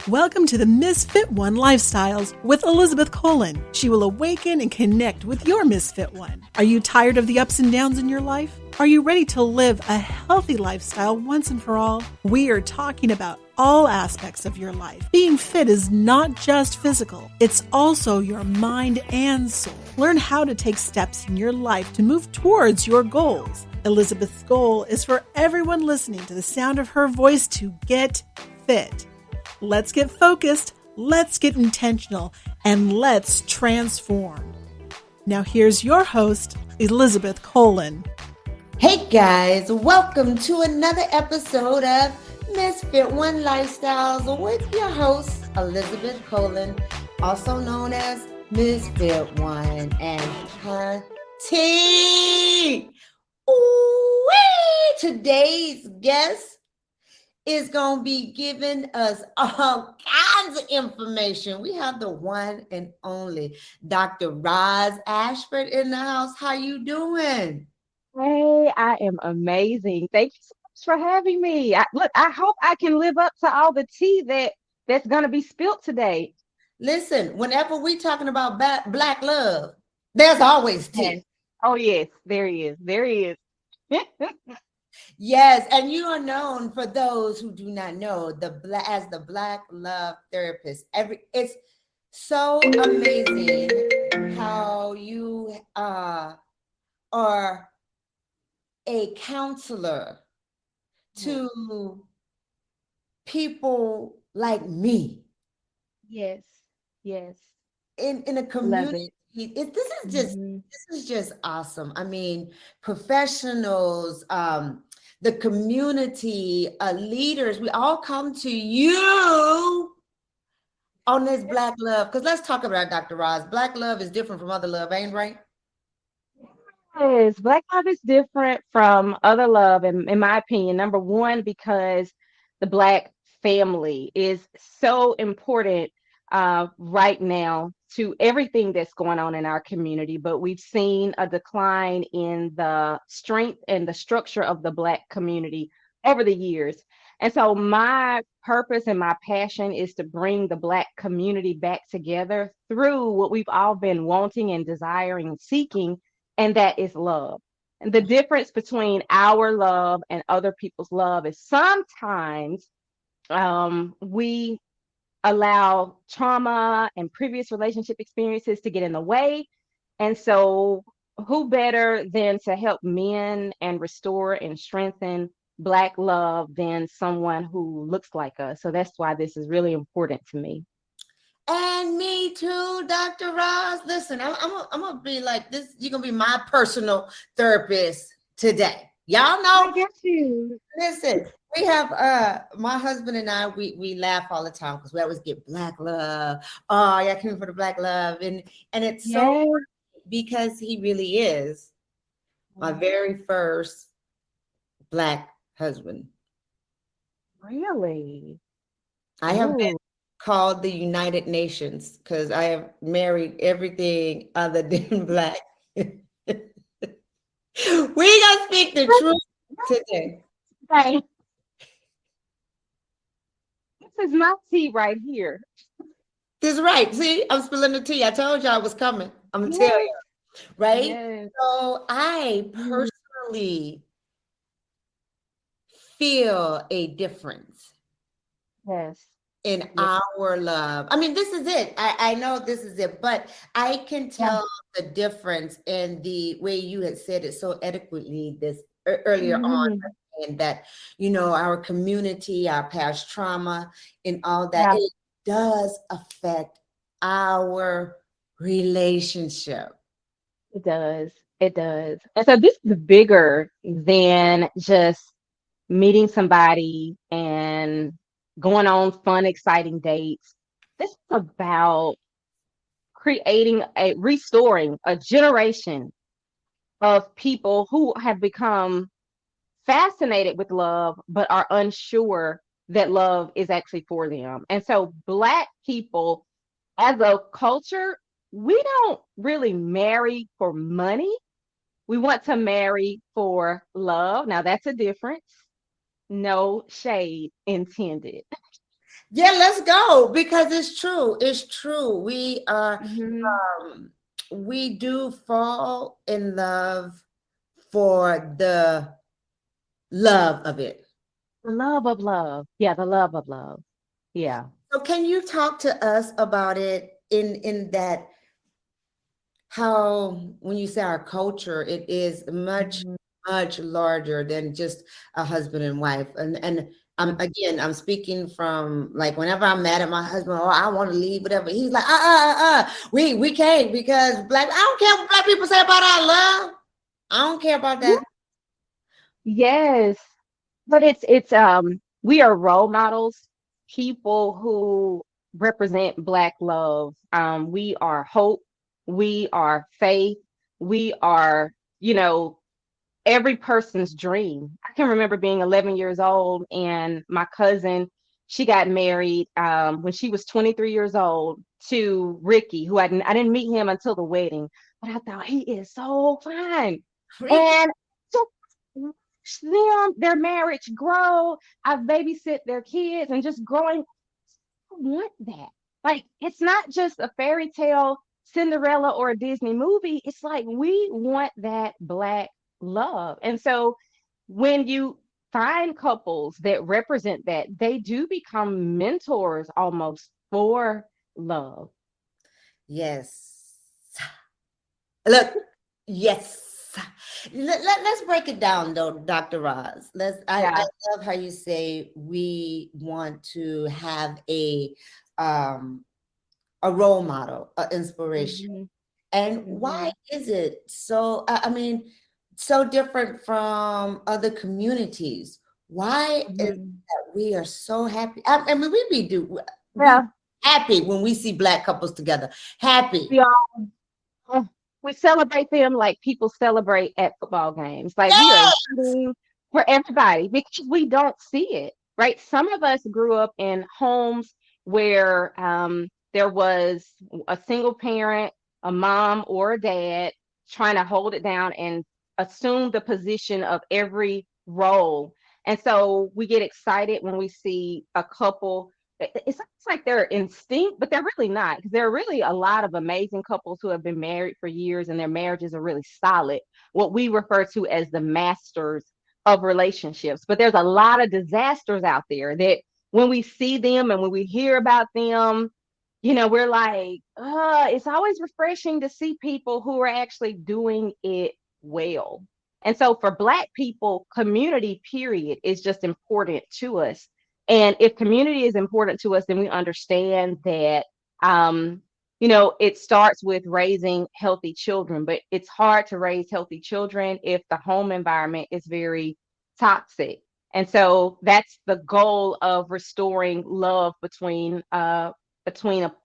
Welcome to the Misfit One Lifestyles with Elizabeth Colin. She will awaken and connect with your Misfit One. Are you tired of the ups and downs in your life? Are you ready to live a healthy lifestyle once and for all? We are talking about all aspects of your life. Being fit is not just physical, it's also your mind and soul. Learn how to take steps in your life to move towards your goals. Elizabeth's goal is for everyone listening to the sound of her voice to get fit. Let's get focused, let's get intentional, and let's transform. Now here's your host, Elizabeth Colin. Hey guys, welcome to another episode of Misfit One Lifestyles with your host, Elizabeth Colin, also known as Misfit One, and her T. Ooh-wee! Today's guest is going to be giving us all kinds of information. We have the one and only Dr. Roz Ashford in the house. How you doing? Hey, I am amazing. Thank you so much for having me. I hope I can live up to all the tea that's going to be spilled today. Listen, whenever we talking about black love, there's always tea. Yes. Oh, yes, there he is. There he is. Yes, and you are known, for those who do not know, as the Black Love Therapist. It's so amazing how you are a counselor to people like me. Yes, yes. In a community. This is just awesome. I mean, professionals, the community, leaders, we all come to you on this Black love. Because let's talk about Dr. Roz. Black love is different from other love, ain't right? Yes, Black love is different from other love, in my opinion. Number one, because the Black family is so important right now to everything that's going on in our community. But we've seen a decline in the strength and the structure of the Black community over the years. And so my purpose and my passion is to bring the Black community back together through what we've all been wanting and desiring and seeking, and that is love. And the difference between our love and other people's love is sometimes we allow trauma and previous relationship experiences to get in the way. And so, who better than to help men and restore and strengthen Black love than someone who looks like us? So, that's why this is really important to me. And me too, Dr. Roz. Listen, I'm gonna be like this. You're gonna be my personal therapist today. Y'all know. I get you. Listen, we have my husband and I, we laugh all the time because we always get Black love. Oh, yeah, coming for the Black love. And it's so because he really is my very first Black husband. Really? I have been called the United Nations because I have married everything other than Black. We gonna speak the truth today. Right. This is my tea right here. This is right. See, I'm spilling the tea. I told y'all I was coming. I'm gonna tell you, right? Yes. So I personally feel a difference Yes. in our love. I mean, this is it. I know this is it, but I can tell the difference in the way you had said it so adequately this earlier on, and that, you know, our community, our past trauma, and all that, it does affect our relationship. It does. It does. And so this is bigger than just meeting somebody and going on fun, exciting dates. This is about restoring a generation of people who have become fascinated with love, but are unsure that love is actually for them. And so Black people as a culture, we don't really marry for money. We want to marry for love. Now that's a difference. No shade intended. Yeah, let's go because it's true. It's true. Mhm. Um, we do fall in love for the love of it. The love of love. Yeah, the love of love. Yeah. So can you talk to us about it in that how when you say our culture, it is much, Mhm. much larger than just a husband and wife. And I'm again, I'm speaking from like whenever I'm mad at my husband, or I want to leave, whatever, he's like, we can't because black, I don't care what black people say about our love. I don't care about Yeah. that. Yes. But it's we are role models, people who represent Black love. We are hope, we are faith, we are, you know, every person's dream. I can remember being 11 years old and my cousin, she got married when she was 23 years old to Ricky, who I didn't meet him until the wedding, but I thought he is so fine. Ricky, And so watch them, their marriage grow. I've babysit their kids and just growing. I want that. Like, it's not just a fairy tale, Cinderella, or a Disney movie. It's like we want that Black love. And so when you find couples that represent that, they do become mentors almost for love. yes. Look, yes. Let's break it down though, Dr. Roz. I Yeah. love how you say we want to have um a role model, an inspiration. Mhm, And why mhm, is it so I mean so different from other communities? Why is mhm. that we are so happy? I mean we Yeah, happy when we see black couples together. Happy. we uh, we celebrate them like people celebrate at football games. Like we are Yeah. rooting for everybody because we don't see it, right? Some of us grew up in homes where there was a single parent, a mom or a dad trying to hold it down and assume the position of every role. And so we get excited when we see a couple it's almost like they're instinct, but they're really not because there are really a lot of amazing couples who have been married for years and their marriages are really solid, what we refer to as the masters of relationships. But there's a lot of disasters out there that when we see them and when we hear about them, we're like, it's always refreshing to see people who are actually doing it well. And so for Black people, community, period, is just important to us. And if community is important to us, then we understand that, it starts with raising healthy children, but it's hard to raise healthy children if the home environment is very toxic. And so that's the goal of restoring love between a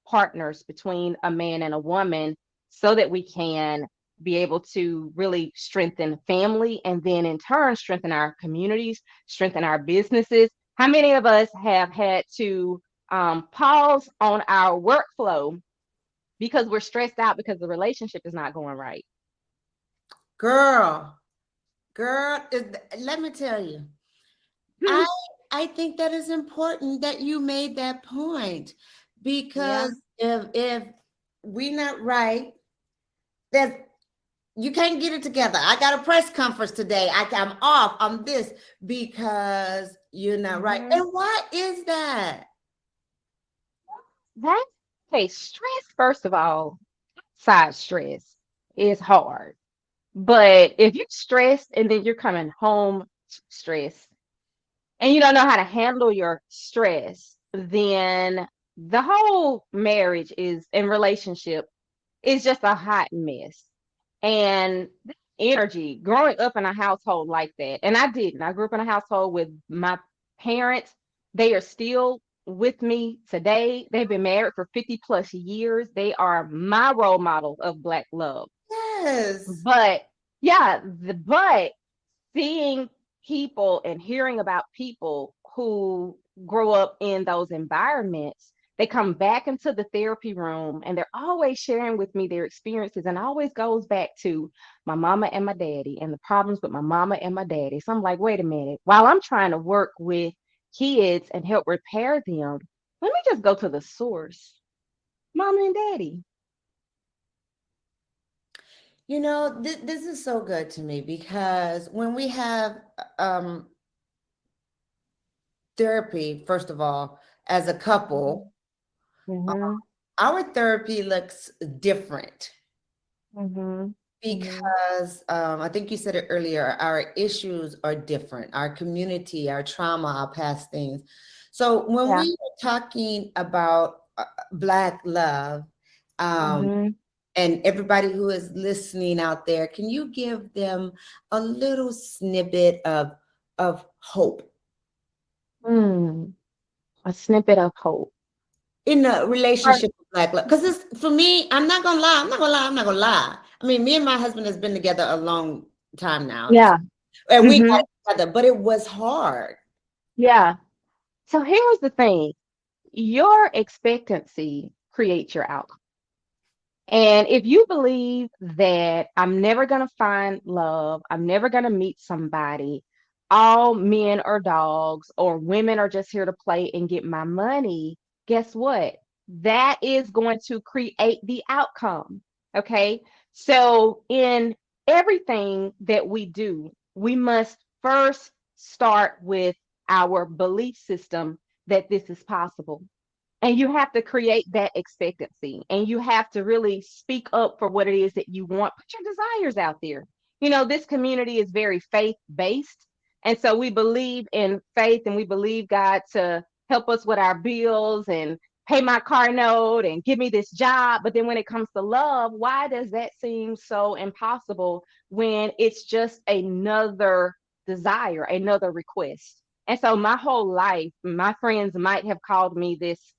partners, between a man and a woman, so that we can be able to really strengthen family and then in turn strengthen our communities, strengthen our businesses. How many of us have had to pause on our workflow because we're stressed out because the relationship is not going right? Girl, let me tell you. Hmm. I I think that is important that you made that point Yeah. because if we not right, that you can't get it together. I got a press conference today. I'm off. I'm this because you're not right. Mhm. And why is that? That's okay. Stress, first of all, side stress is hard. But if you're stressed and then you're coming home stressed and you don't know how to handle your stress, then the whole marriage is and relationship is just a hot mess. And the energy growing up in a household like that, and I didn't. I grew up in a household with my parents. They are still with me today. They've been married for 50 plus years. They are my role model of Black love. Yes. But yeah, but seeing people and hearing about people who grow up in those environments, they come back into the therapy room and they're always sharing with me their experiences. And always goes back to my mama and my daddy and the problems with my mama and my daddy. So I'm like, wait a minute, while I'm trying to work with kids and help repair them, Let me just go to the source. Mama and daddy. This is so good to me because when we have um, therapy, first of all, as a couple, uh, Mm-hmm. our therapy looks different Mm-hmm. Mm-hmm. because I think you said it earlier, our issues are different, our community, our trauma, our past things. So when Yeah. we were talking about Black love, um, Mm-hmm. and everybody who is listening out there, can you give them a little snippet of hope Mm. A snippet of hope. in a Or- relationship with Black love? Because it's for me, I'm not gonna lie. I mean, me and my husband has been together a long time now, Yeah. and we Mm-hmm. got together, but it was hard. Yeah. So here's the thing. Your expectancy creates your outcome. And if you believe that I'm never going to find love, I'm never going to meet somebody, all men are dogs, or women are just here to play and get my money, guess what? That is going to create the outcome. Okay. So, in everything that we do, we must first start with our belief system that this is possible. And you have to create that expectancy and you have to really speak up for what it is that you want. Put your desires out there. This community is very faith based. And so we believe in faith and we believe God to help us with our bills and pay my car note and give me this job. But then when it comes to love, why does that seem so impossible when it's just another desire, another request? And so my whole life, my friends might have called me this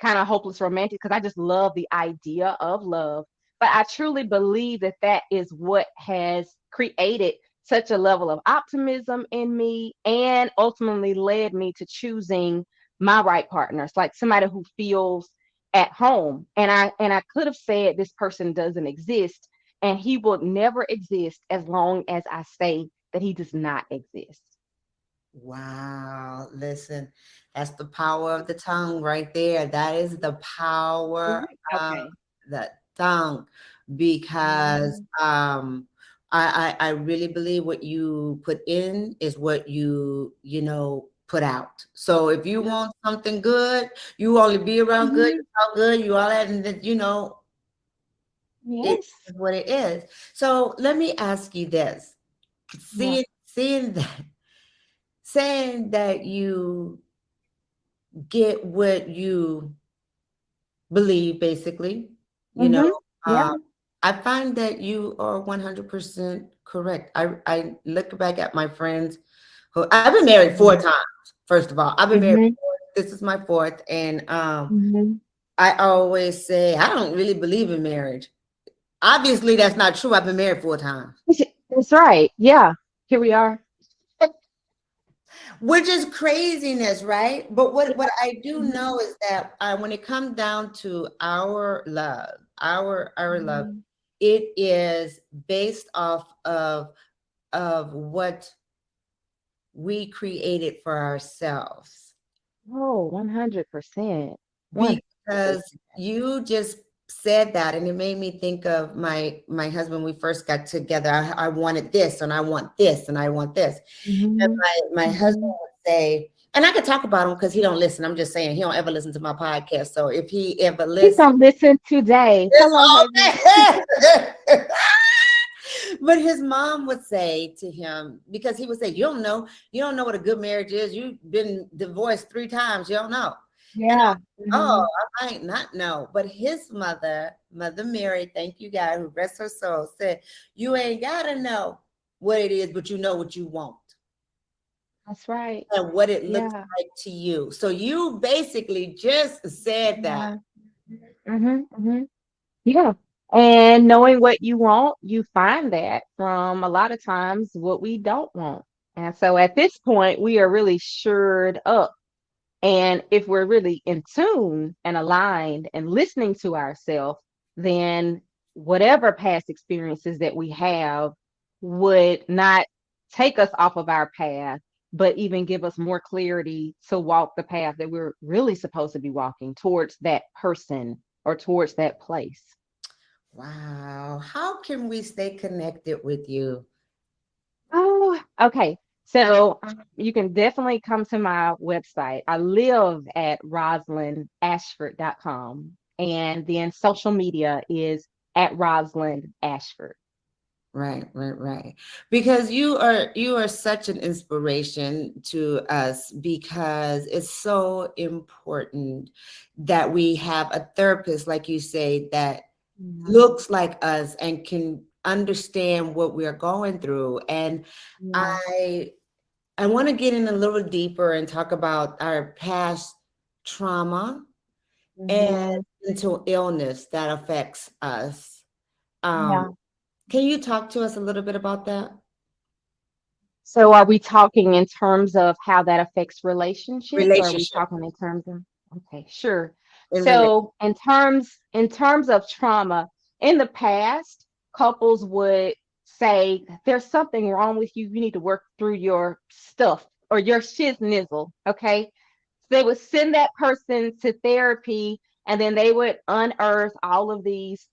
kind of hopeless romantic because I just love the idea of love. But I truly believe that that is what has created such a level of optimism in me and ultimately led me to choosing my right partners, like somebody who feels at home. And I could have said this person doesn't exist and he will never exist as long as I say that he does not exist. Wow, listen, that's the power of the tongue right there. That is the power of Okay. the tongue because Mhm. I really believe what you put in is what put out. So if you Yep. want something good, you only be around good, you Mhm. talk good, you all that, and then it Yes. is what it is. So let me ask you this. Yeah. Seeing that, saying that you get what you believe, basically, you know, Mhm. uh, Yeah. I find that you are 100% correct. I look back at my friends who I've been married four Mhm. times. First of all, I've been married Mhm. four. This is my fourth, and Mhm. I always say I don't really believe in marriage. Obviously, that's not true. I've been married four times. That's right. Yeah. Here we are. Which is craziness, right? But what I do Mhm. know is that when it comes down to our love, our love, Mhm. it is based off of what we created for ourselves. Oh, 100%. Because 100%. you just said that, and it made me think of my husband. We first got together. I wanted this, and I want this, and I want this. And Mhm. my husband Mhm. would say, and I could talk about him because he don't listen. I'm just saying he don't ever listen to my podcast. So if he ever Please listens, don't listen today. it's Hello, hubby. all bad. But his mom would say to him, because he would say, you don't know what a good marriage is. You've been divorced 3 times. You don't know. And Yeah. oh, Mhm. I might not know. But his Mother Mary, thank you, God, who rests her soul, said, you ain't gotta know what it is, but you know what you want That's right. and what it looks Yeah. like to you. So you basically just said that. Yeah. Mhm. Mhm. Yeah. And knowing what you want, you find that from a lot of times what we don't want. And so at this point, we are really shored up. And if we're really in tune and aligned and listening to ourselves, then whatever past experiences that we have would not take us off of our path. but even give us more clarity to walk the path that we're really supposed to be walking towards that person or towards that place. Wow. How can we stay connected with you? Oh, okay. So you can definitely come to my website. I live at rosalindashford.com. And then social media is at Rosalind Ashford. Right, right, right. Because you are such an inspiration to us because it's so important that we have a therapist, like you say, that Yeah, looks like us and can understand what we're going through. And yeah. I I want to get in a little deeper and talk about our past trauma and Hmm. mental illness that affects us. Um, Yeah. can you talk to us a little bit about that? So are we talking in terms of how that affects relationships, or are we Relationship talking in terms of, okay, sure. in relation. So in terms of trauma, in the past, couples would say there's something wrong with you. You need to work through your stuff or your shiznizzle. Okay. So they would send that person to therapy, and then they would unearth all of these,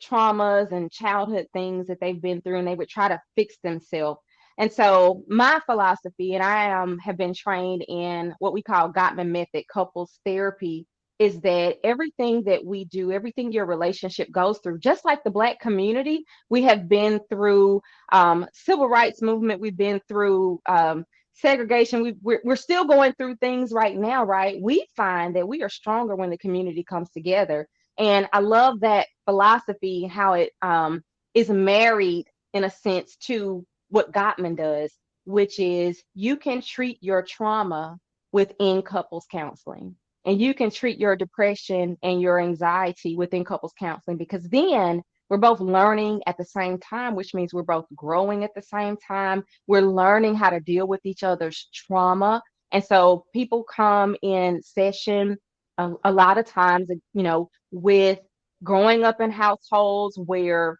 traumas and childhood things that they've been through, and they would try to fix themselves. And so my philosophy, and I have been trained in what we call Gottman method couples therapy, is that everything that we do, everything your relationship goes through, just like the Black community, we have been through civil rights movement, we've been through segregation, we're still going through things right now, right? We find that we are stronger when the community comes together. And I love that philosophy, how it is married in a sense to what Gottman does, which is you can treat your trauma within couples counseling. And you can treat your depression and your anxiety within couples counseling, because then we're both learning at the same time, which means we're both growing at the same time. We're learning how to deal with each other's trauma. And so people come in session a lot of times, with growing up in households where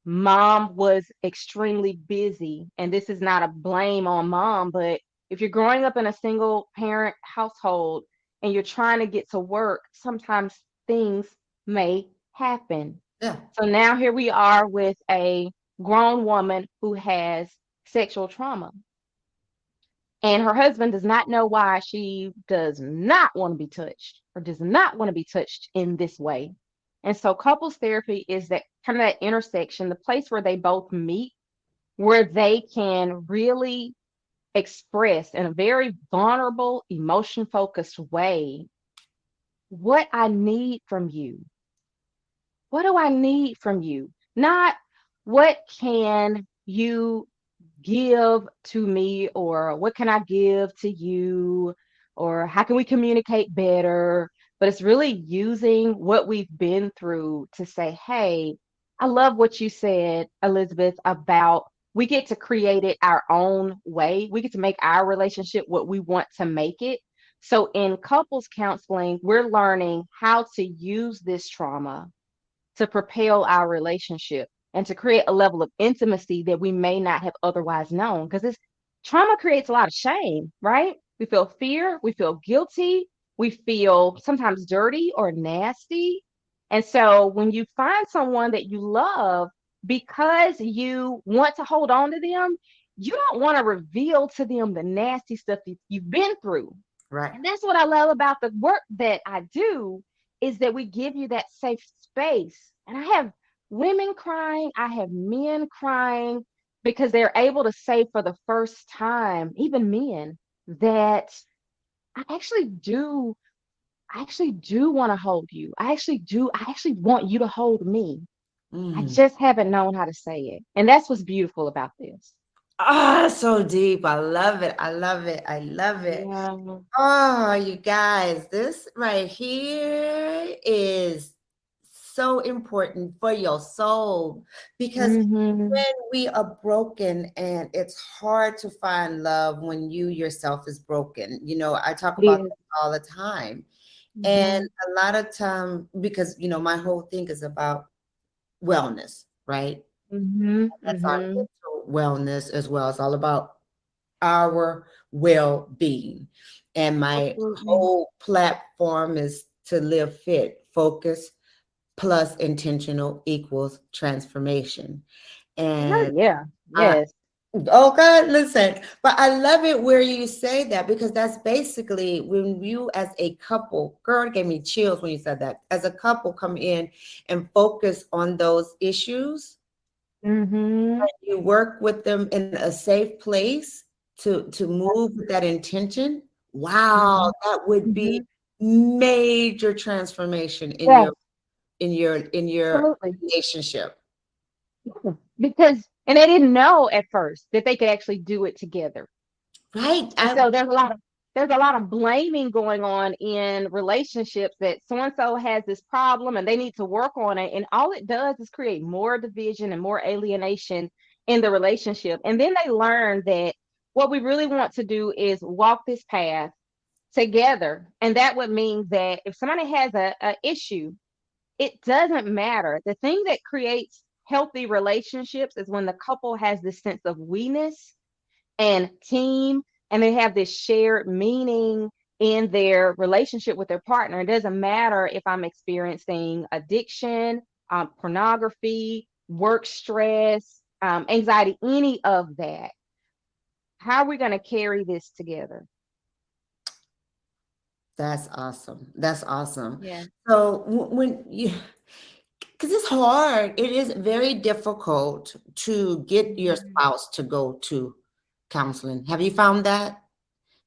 mom was extremely busy. And this is not a blame on mom, but if you're growing up in a single parent household and you're trying to get to work, sometimes things may happen. Yeah. So now here we are with a grown woman who has sexual trauma. And her husband does not know why she does not want to be touched or does not want to be touched in this way. And so couples therapy is that kind of that intersection, the place where they both meet, where they can really express in a very vulnerable, emotion focused way what I need from you. What do I need from you? Not what can you give to me, or what can I give to you, or how can we communicate better? But it's really using what we've been through to say, hey, I love what you said, Elizabeth, about we get to create it our own way. We get to make our relationship what we want to make it. So in couples counseling, we're learning how to use this trauma to propel our relationship and to create a level of intimacy that we may not have otherwise known. Because this trauma creates a lot of shame, right? We feel fear, we feel guilty, we feel sometimes dirty or nasty. And so when you find someone that you love, because you want to hold on to them, you don't want to reveal to them the nasty stuff that you've been through. Right. And that's what I love about the work that I do, is that we give you that safe space. And I have women crying, I have men crying because they're able to say for the first time, even men, that I actually do, I actually do want to hold you. I actually want you to hold me. I Mm. just haven't known how to say it. And that's what's beautiful about this. Ah, so deep. I love it. I love it. I love it. Yeah. Oh, you guys, this right here is so important for your soul because Mm-hmm. when we are broken and it's hard to find love when you yourself is broken. I talk It about is. that all the time. And Mm-hmm. a lot of time, because, my whole thing is about wellness, right? Mm-hmm. That's our Mm-hmm. mental wellness as well. It's all about our well-being. And my Absolutely. whole platform is to live fit, focus plus intentional equals transformation. Oh, And yeah. I, Yes. oh God, listen, but I love it where you say that because that's basically when you as a couple, girl, it gave me chills when you said that. As a couple come in and focus on those issues, Mm-hmm. you work with them in a safe place to move with that intention. Wow, Mm-hmm. that would Mm-hmm. be major transformation Yes, in your absolutely. relationship. Yeah. Because, and they didn't know at first that they could actually do it together. Right. And so there's a lot of blaming going on in relationships that so and so has this problem and they need to work on it. And all it does is create more division and more alienation in the relationship. And then they learn that what we really want to do is walk this path together. And that would mean that if somebody has a issue, it doesn't matter. The thing that creates healthy relationships is when the couple has this sense of we-ness and team, and they have this shared meaning in their relationship with their partner. It doesn't matter if I'm experiencing addiction, pornography, work stress, anxiety, any of that. How are we going to carry this together? That's awesome. That's awesome. Yeah. So when you, because it's hard, it is very difficult to get your Mhm. spouse to go to counseling. Have you found that?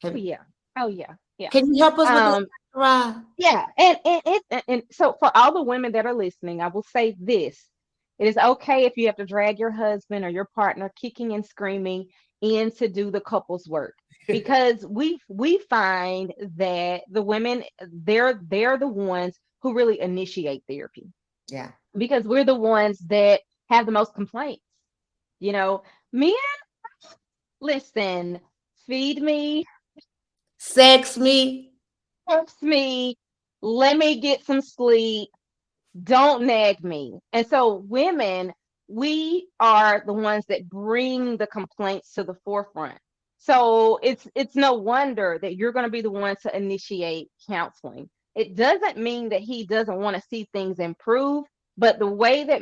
Oh Have, yeah. Oh yeah. Yeah. can you help us with that, Um, Ra? Yeah, and so for all the women that are listening, I will say this. It is okay if you have to drag your husband or your partner kicking and screaming in to do the couple's work because we find that the women they're the ones who really initiate therapy Yeah. because we're the ones that have the most complaints. You know, men, listen, feed me, Sex me. text me, let me get some sleep, don't nag me. And so women, we are the ones that bring the complaints to the forefront. So it's no wonder that you're going to be the one to initiate counseling. It doesn't mean that he doesn't want to see things improve, but the way that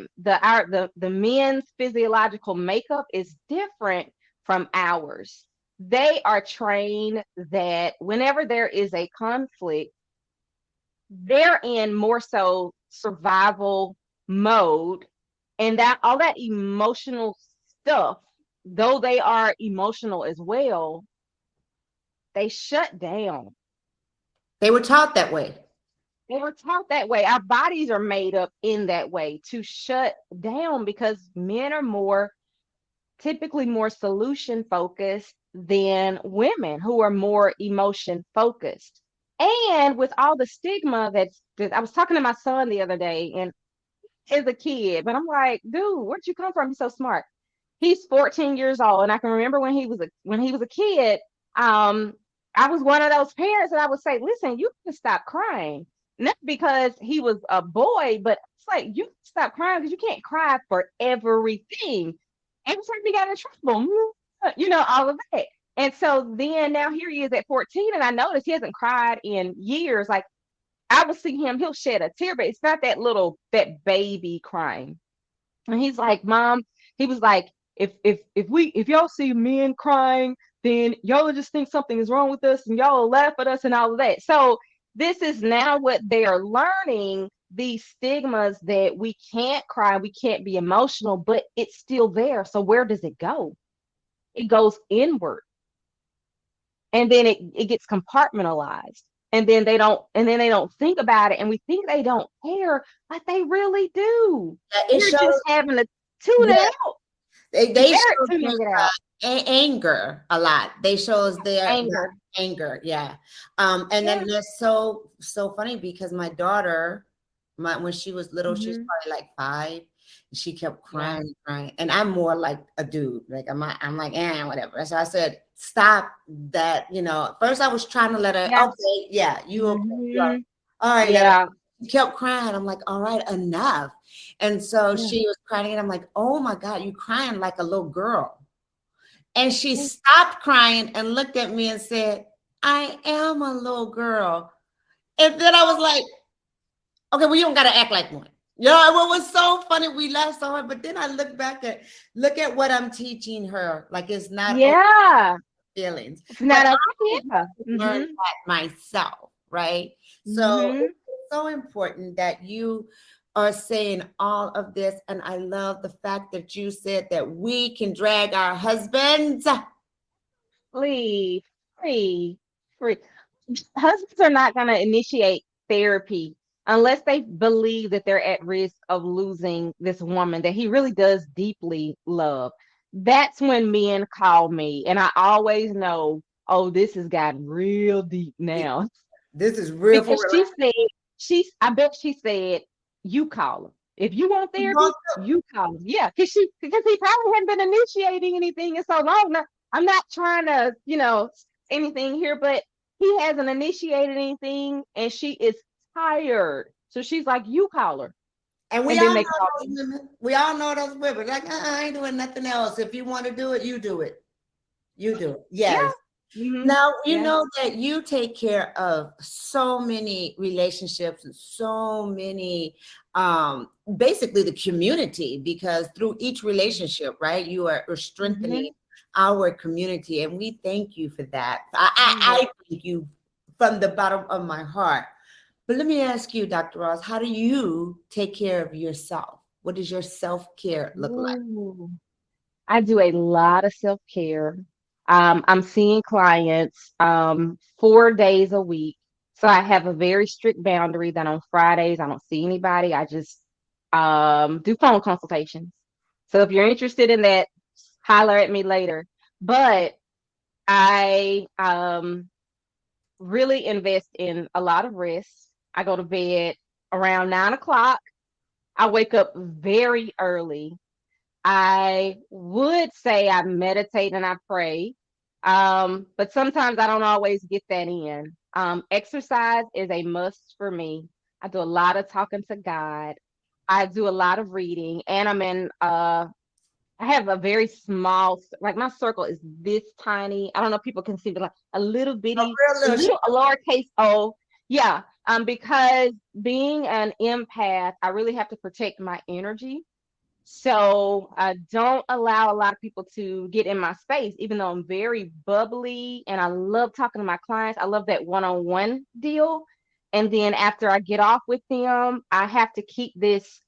the men's physiological makeup is different from ours. They are trained that whenever there is a conflict, they're in more so survival mode, and that all that emotional stuff, though they are emotional as well, they shut down. They were taught that way. They were taught that way. Our bodies are made up in that way to shut down because men are more typically more solution focused than women who are more emotion focused. And with all the stigma that I was talking to my son the other day, and as a kid, but I'm like, dude, where'd you come from? He's so smart. He's 14 years old, and I can remember when he was a kid. Um, I was one of those parents that I would say, listen, you can stop crying, not because he was a boy, but it's like you can stop crying because you can't cry for everything. Every time he got in trouble, all of that. And so then now here he is at 14, and I noticed he hasn't cried in years. Like I will see him, he'll shed a tear, but it's not that baby crying. And he's like, Mom, he was like, if y'all see men crying, then y'all will just think something is wrong with us and y'all will laugh at us and all of that. So this is now what they are learning, these stigmas that we can't cry, we can't be emotional, but it's still there. So where does it go? It goes inward, and then it gets compartmentalized, and then they don't think about it, and we think they don't care, but they really do. Yeah, it You're just shows. having to tune Yeah, it out. they They're show tuning it out. anger a lot. They shows their Anger. anger. Yeah. And Yeah. then that's so funny because my daughter, when she was little, she was Hmm. probably like 5, and she kept Yeah. crying, crying. And I'm more like a dude. Like I'm like, whatever. So I said, stop that. First I was trying to let her, Yeah. okay, yeah, you okay. You Hmm. all right, let her. Yeah. She kept crying. I'm like, all right, enough. And so Yeah. she was crying, and I'm like, oh my God, you crying like a little girl. And she stopped crying and looked at me and said, I am a little girl. And then I was like, okay, well, you don't got to act like one. You know, it was so funny. We laughed so hard, but then I look at what I'm teaching her. Like it's not Yeah. feelings. It's not But okay. Yeah. I learned that myself, right? So Mhm. it's so important that you are saying all of this. And I love the fact that you said that we can drag our husbands. Free, free, free. Husbands are not going to initiate therapy unless they believe that they're at risk of losing this woman that he really does deeply love. That's when men call me, and I always know, oh, this has gotten real deep now. This is real for Because she said, I bet she said, you call him. If you want therapy, real. you call him. Yeah, because he probably hadn't been initiating anything in so long. Now, I'm not trying to, anything here, but he hasn't initiated anything and she is tired. So she's like, you call her. And we And all then know they call those me. women. We all know those women. Like, I ain't doing nothing else. If you want to do it, you do it. You do it. Yeah. Yes. Mm-hmm. Now, you Yeah. know that you take care of so many relationships and so many, basically the community, because through each relationship, right, you are strengthening our community. And we thank you for that. I thank you from the bottom of my heart. But let me ask you, Dr. Ross, how do you take care of yourself? What does your self-care look like? Ooh. I do a lot of self-care. I'm seeing clients 4 days a week. So I have a very strict boundary that on Fridays I don't see anybody. I just do phone consultations. So if you're interested in that, holler at me later. But I really invest in a lot of rest. I go to bed around 9 o'clock. I wake up very early. I would say I meditate and I pray, but sometimes I don't always get that in. Exercise is a must for me. I do a lot of talking to God. I do a lot of reading, and I have a very small, like my circle is this tiny. I don't know if people can see it, like a little A bitty, real little a lowercase o. Yeah, because being an empath, I really have to protect my energy. So I don't allow a lot of people to get in my space, even though I'm very bubbly and I love talking to my clients. I love that one-on-one deal. And then after I get off with them, I have to keep this,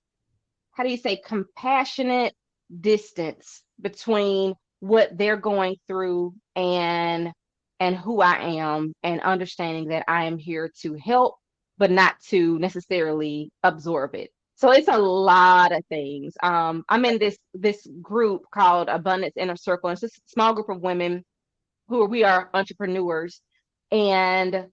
how do you say, compassionate distance between what they're going through and who I am, and understanding that I am here to help, but not to necessarily absorb it. So it's a lot of things. I'm in this group called Abundance Inner Circle. And it's just a small group of women we are entrepreneurs, and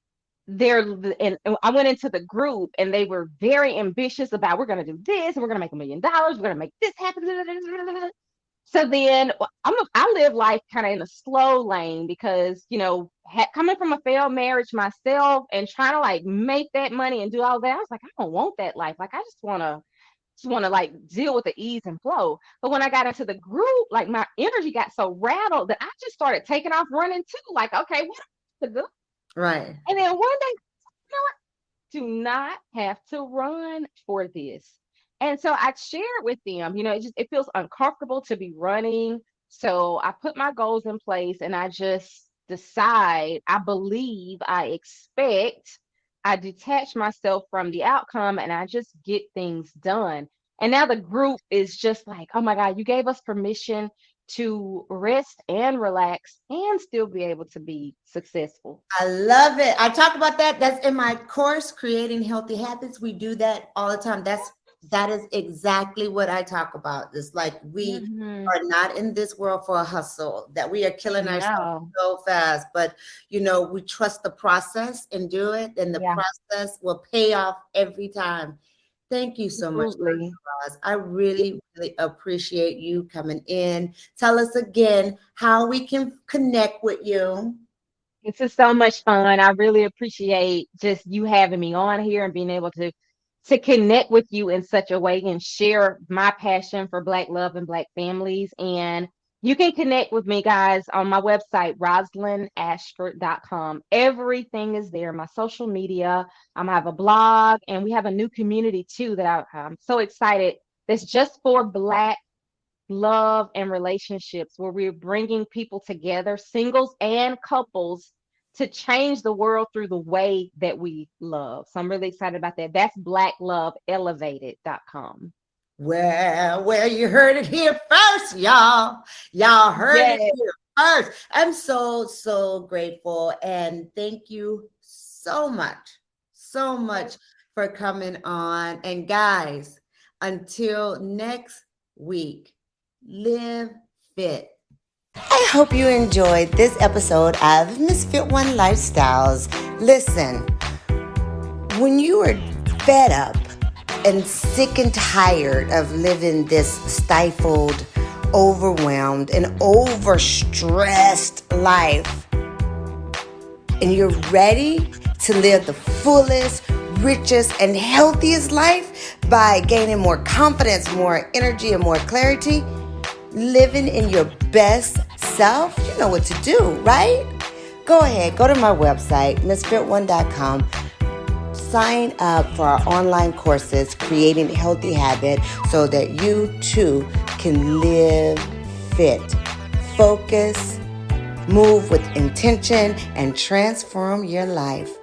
and I went into the group and they were very ambitious about, we're going to do this and we're going to make $1 million. We're going to make this happen. So then I live life kind of in a slow lane because, coming from a failed marriage myself and trying to like make that money and do all that, I was like, I don't want that life. Like, I just want to like deal with the ease and flow. But when I got into the group, like my energy got so rattled that I just started taking off running too. Like, okay, what to do? right. And then one day, you know what? Do not have to run for this. And so I shared with them, it feels uncomfortable to be running. So I put my goals in place and I just decide, I believe, I expect, I detach myself from the outcome and I just get things done. And now the group is just like, oh my God, you gave us permission to rest and relax and still be able to be successful. I love it. I talk about that. That's in my course, Creating Healthy Habits. We do that all the time. That is exactly what I talk about. It's like we Mhm. are not in this world for a hustle, that we are killing ourselves No. so fast. But we trust the process and do it, and the Yeah, process will pay off every time. Thank you so much, Dr. absolutely. Ross. I really, really appreciate you coming in. Tell us again how we can connect with you. This is so much fun. I really appreciate just you having me on here and being able to connect with you in such a way and share my passion for Black love and Black families. And You can connect with me, guys, on my website, rosalindashford.com. Everything is there. My social media. I have a blog, and we have a new community too that I'm so excited. That's just for Black love and relationships, where we're bringing people together, singles and couples, to change the world through the way that we love. So I'm really excited about that. That's blackloveelevated.com. Well, you heard it here first, y'all. Y'all heard it here first. I'm so grateful, and thank you so much for coming on. And guys, until next week, live fit. I hope you enjoyed this episode of Misfit One Lifestyles. Listen, when you are fed up and sick and tired of living this stifled, overwhelmed, and overstressed life, and you're ready to live the fullest, richest, and healthiest life by gaining more confidence, more energy, and more clarity, living in your best self, you know what to do, right? Go ahead, go to my website, misfit1.com. Sign up for our online courses, Creating Healthy Habit, so that you too can live fit, focus, move with intention, and transform your life.